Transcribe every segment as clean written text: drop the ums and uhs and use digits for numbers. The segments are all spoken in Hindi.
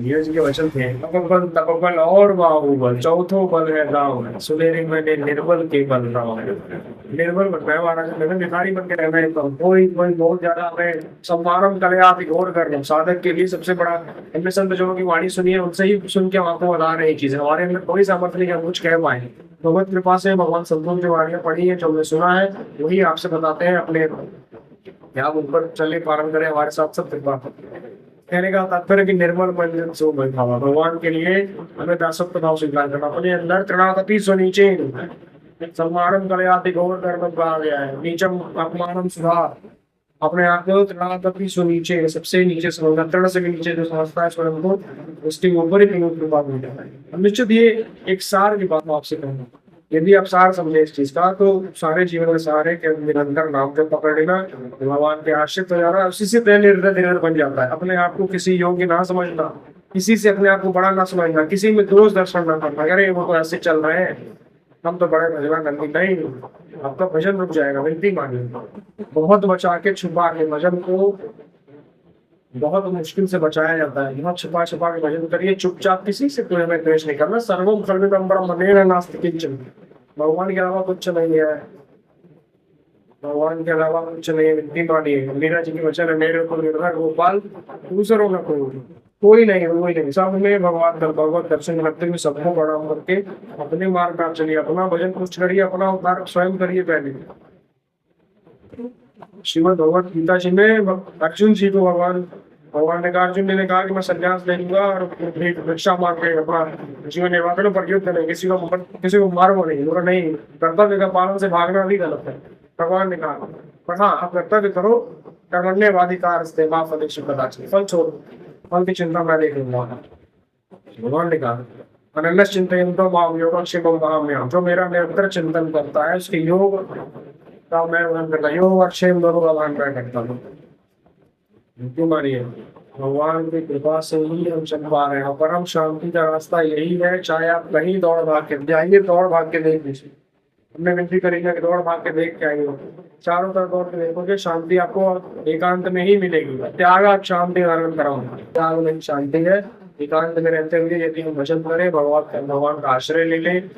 नीरज के वचन थे, तपबल तपबल और बाहुबल, चौथो बल है दाव है, सुनेरी मैंने निर्बल के बल राव है। निर्बल बनना है महाराज, मैंने भिखारी बन के रहना है, तो कोई कोई बहुत ज्यादा हमें सम्मानम करे आप इग्नोर कर लो। साधक के लिए सबसे बड़ा, हमने संत जनों की वाणी सुनी है, उनसे ही सुन के हम आपको बता रहे हैं चीजें, हमारे अंदर कोई सामर्थ्य नहीं कि हम कुछ कह पाए। भगवत कृपा से भगवान संतों की वाणियां पढ़ी है, जो हमने सुना है वही आपसे बताते हैं। अपने आप उन पर चले, पालन करें, हमारे साथ सब कृपा। कहने का तात्पर्य कि निर्मल मंजन सो भावा, भगवान के लिए हमें दासत्व भाव स्वीकार करना, अपने अंदर तृणागति सुनीचे सम्मानम कलयाति गौर कर्म कहा गया है, नीचम अपमानम सुधार, अपने आप को तृणागति सुनीचे, सबसे नीचे समझना, तृण से भी नीचे जो समझता है स्वयं को, उसके ऊपर ही कृपा मिल जाता है। निश्चित ये एक सार की बात मैं आपसे कहूँगा, यदि आप सार समझे इस चीज का, तो सारे जीवन में सार है कि निरंतर नाम जब पकड़ लेना, भगवान के आश्रित हो जाना, उसी से तय निर्णय निर्णय बन जाता है। अपने आप को किसी योग्य ना समझना, किसी से अपने आप को बड़ा ना समझना, किसी में दोष दर्शन ना करना, अरे वो तो ऐसे चल रहे हैं, हम तो बड़े भजन करनी नहीं, आपका भजन रुक जाएगा, विनती मांगे। बहुत बचा के छुपा के भजन को बहुत मुश्किल से बचाया जाता है, बहुत छुपा छुपा के भजन करिए, चुपचाप, किसी से कोई हमें द्वेष नहीं करना। सर्वम खलविदम ब्रह्म नास्ति किंचन, भगवान के अलावा कुछ नहीं है, भगवान के अलावा कुछ नहीं है, विनती मानिए। मीरा जी की वचन है, मेरे को निर्भर गोपाल दूसरों न कोई नहीं, कोई नहीं, सब में भगवान भगवत दर्शन करते हुए सबको प्रणाम करके अपने मार्ग पर चलिए, अपना भजन कुछ करिए, अपना उद्धार स्वयं करिए। पहले श्रीमद भगवत गीता जी में अर्जुन जी को भगवान भगवान ने कहा, अर्जुन ने कहा कि मैं संन्यास ले लूंगा और भिक्षा मांग के अपना जीवन निर्वाह करूं, पर युद्ध नहीं, किसी को मारो नहीं, बोला नहीं, कर्तव्य का पालन से भागना भी गलत है। भगवान ने कहा, पर हाँ आप कर्तव्य करो, कर्मण्येवाधिकार अस्ते मा फलेषु कदाचन, फल छोड़ो, फल की चिंता मैं देख लूंगा। भगवान ने कहा, अनन्यस चिंतयन्तो माम योगक्षेमं वहाम्यहम्, जो मेरा निरंतर चिंतन करता है उसके योग का मैं वर्णन करता हूँ, योग और क्षेम दोनों का वर्णन मैं करता हूँ। क्यों मानिए, भगवान की कृपा से ही हम चल पा रहे हैं, परम शांति का रास्ता यही है। चाहे आप कहीं दौड़ भाग के जाइए, दौड़ भाग के देख लीजिए, हमने विनती करेंगे कि दौड़ भाग के देख के आइए, चारों तरफ दौड़ के देखोगे, शांति आपको एकांत में ही मिलेगी। त्याग आप शांति आनंद कराऊंगा, त्याग में शांति है। एकांत में रहते हुए यदि हम भजन करें, भगवान का आश्रय ले लें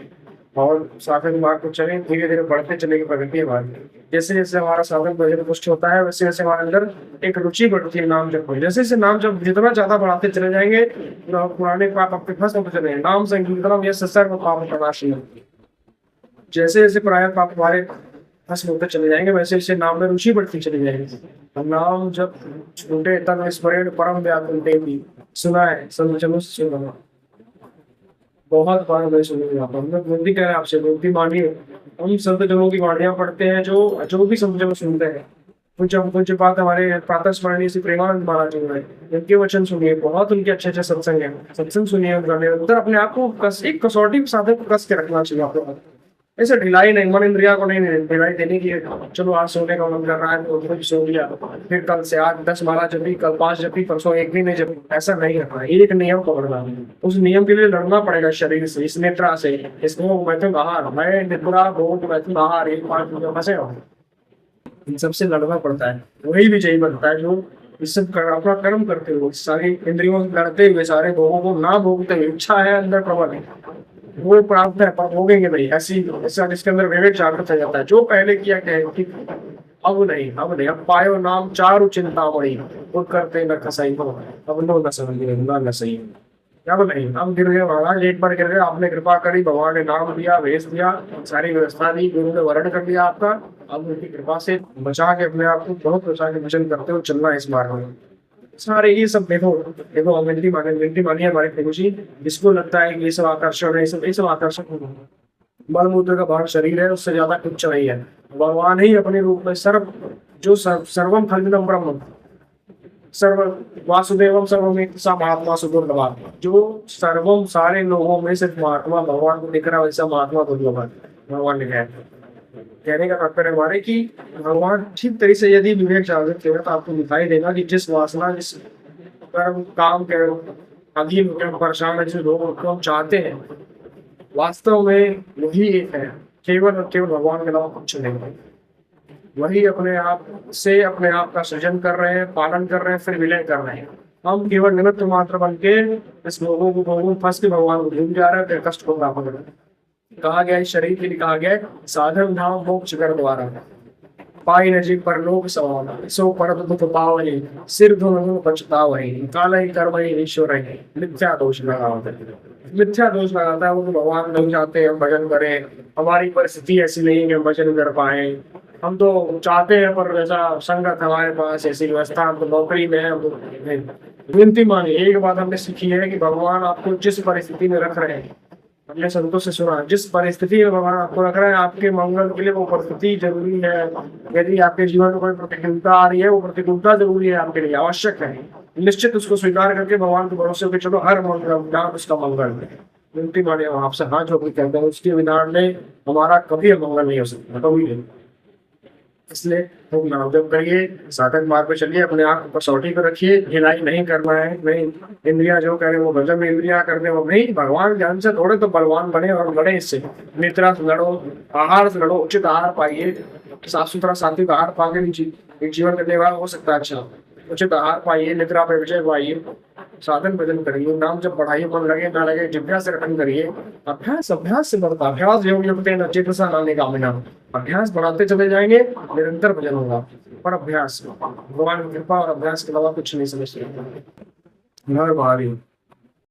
और साधन मार्ग को चले, धीरे धीरे बढ़ते चलेगी प्रगति हमारी। जैसे जैसे हमारा साधन भजन पुष्ट होता है, वैसे वैसे हमारे अंदर एक रुचि बढ़ती है नाम जप में। जैसे जैसे नाम जप जितना ज्यादा बढ़ाते चले जाएंगे, पुराने पाप अपने भस्म होते चले जाएंगे। नाम संकीर्तनम यस्य सर्व पाप प्रणाशिनम, जैसे जैसे प्राय पाप हमारे भस्म होते चले जाएंगे, वैसे वैसे नाम में रुचि बढ़ती चली जाएगी। हम नाम जब छूटे तन स्मरण परम व्याकुल देवी, सुना है सब जनो सुना, बहुत बार मैं सुनी आप, हम लोग विनती करें आपसे, विनती मानिए। हम संत जनों की वाणियां पढ़ते हैं, जो जो भी संत जन सुनते हैं, कुछ कुछ बात हमारे प्रातः स्मरणीय श्री प्रेमानंद महाराज जी हैं, उनके वचन सुनिए, बहुत उनके अच्छे अच्छे सत्संग है, सत्संग सुनिए, उधर अपने आप को एक कसौटी साधक को कस के रखना चाहिए आपको। ऐसे ढिलाई नहीं, मन इंद्रिया को नहीं ढिलाई देने की, चलो आज सोने का मन कर रहा है तो कुछ सो लिया, फिर कल से आज 10 माला जपी, कल 5 जपी, परसों एक भी नहीं जपी, ऐसा नहीं करना है। एक नियम पकड़ना है, उस नियम के लिए लड़ना पड़ेगा शरीर से, इस नेत्रा से, इसको मैथुन आहार, मैं निद्रा भोग मैथुन आहार, एक 5 फंसे हो, इन सबसे लड़ना पड़ता है। वही विजयी बनता है जो इस सब अपना कर्म करते हुए, सारी इंद्रियों से लड़ते हुए, सारे भोगों को ना भोगते हुए, इच्छा है अंदर प्रबल है, वो प्राप्त है पर भोगेंगे नहीं, ऐसी ऐसा जिसके अंदर विवेक जागृत हो जाता है। जो पहले किया क्या है कि अब नहीं, अब नहीं, अब पायो नाम चारु चिंता बड़ी, वो करते न खसाई हो, अब नो न समझिए न सही, अब नहीं, अब गिर गए महाराज, एक बार गिर गए, आपने कृपा करी, भगवान ने नाम दिया, भेज दिया, सारी व्यवस्था दी, गुरु ने वर्ण कर दिया आपका, अब उनकी कृपा से बचा के अपने आप को बहुत बचा के भजन करते हुए चलना इस मार्ग में। सारे ये सब देखो देखो, हम विनती मानिए हमारे प्रभु जी, जिसको लगता है कि ये सब आकर्षण है, ये सब आकर्षक मल मूत्र का भाग शरीर है, उससे ज्यादा कुछ नहीं है। भगवान ही अपने रूप में जो सर्वम खलविदम ब्रह्म, सर्व वासुदेवम सर्वमित सा महात्मा सुदुर्लभ, जो सर्वम सारे लोगों में सिर्फ महात्मा भगवान को दिख रहा है, वैसा महात्मा दुर्लभ है। भगवान ने कहा, कहने का तात्पर्य हमारे कि भगवान ठीक तरीके से यदि विवेक जागृत करेगा तो आपको दिखाई देगा कि जिस वासना, जिस कर्म काम के अधीन होकर परेशान है, जिस लोग को हम चाहते हैं, वास्तव में वही एक है, केवल और केवल भगवान के अलावा कुछ नहीं है। वही अपने आप से अपने आप का सृजन कर रहे हैं, पालन कर रहे हैं, फिर विलय कर रहे हैं। हम केवल निमित्त मात्र बन के इस लोगों को भोगों फंस के भगवान को भूल जा रहे हैं, फिर कष्ट को प्राप्त कर रहे हैं। कहा गया है, इस शरीर के लिए कहा गया है, साधन धाम मोक्ष कर द्वारा पाई नजीक पर लोक सवाना सो पर दुख पावनी सिर धुन पछतावही काल ही कर्म ही ईश्वर ही मिथ्या दोष लगाता है। मिथ्या दोष लगाता है वो तो भगवान नहीं चाहते हम भजन करें, हमारी परिस्थिति ऐसी नहीं है कि हम भजन कर पाए। हम तो चाहते हैं पर ऐसा संगत हमारे पास ऐसी व्यवस्था, हम तो नौकरी में है, हम तो विनती मांगे। एक बात हमने सीखी है कि भगवान आपको जिस परिस्थिति में रख रहे हैं, हमने संतों से सुना, जिस परिस्थिति में भगवान आपको रख रहे हैं आपके मंगल के लिए वो परिस्थिति जरूरी है। यदि आपके जीवन में कोई प्रतिकूलता आ रही है, वो प्रतिकूलता जरूरी है, आपके लिए आवश्यक है। निश्चित उसको स्वीकार करके भगवान के भरोसे होकर चलो, हर मंगल उसका मंगल है। विनती माने आपसे हाथ जोड़ के कहते हैं, उसके विधान में हमारा कभी मंगल नहीं हो सकता, कभी नहीं। इसलिए तुम नाम जप करिए, साधक मार्ग पे चलिए, अपने आप को कसौटी पे रखिए, ढिलाई नहीं करना है। नहीं इंद्रिया जो करे वो भजन में इंद्रिया करने वो नहीं, भगवान ज्ञान से थोड़े तो बलवान बने और लड़े इससे। निद्रा से लड़ो, आहार से लड़ो, उचित आहार पाइए, साफ सुथरा सात्विक आहार पाके जीवन का निर्वाह हो सकता है। अच्छा उचित आहार पाइए, निद्रा पे विजय पाइए, साधन भजन करिए, नाम जब बढ़ाइए, मन लगे ना लगे जिज्ञासा से रटन करिए। अभ्यास अभ्यास से बढ़ता, अभ्यास योग युक्तेन अचेतसा नान्य कामिना। अभ्यास बढ़ाते चले जाएंगे, निरंतर भजन होगा। पर अभ्यास, भगवान की कृपा और अभ्यास के अलावा कुछ नहीं समझते। हर भारी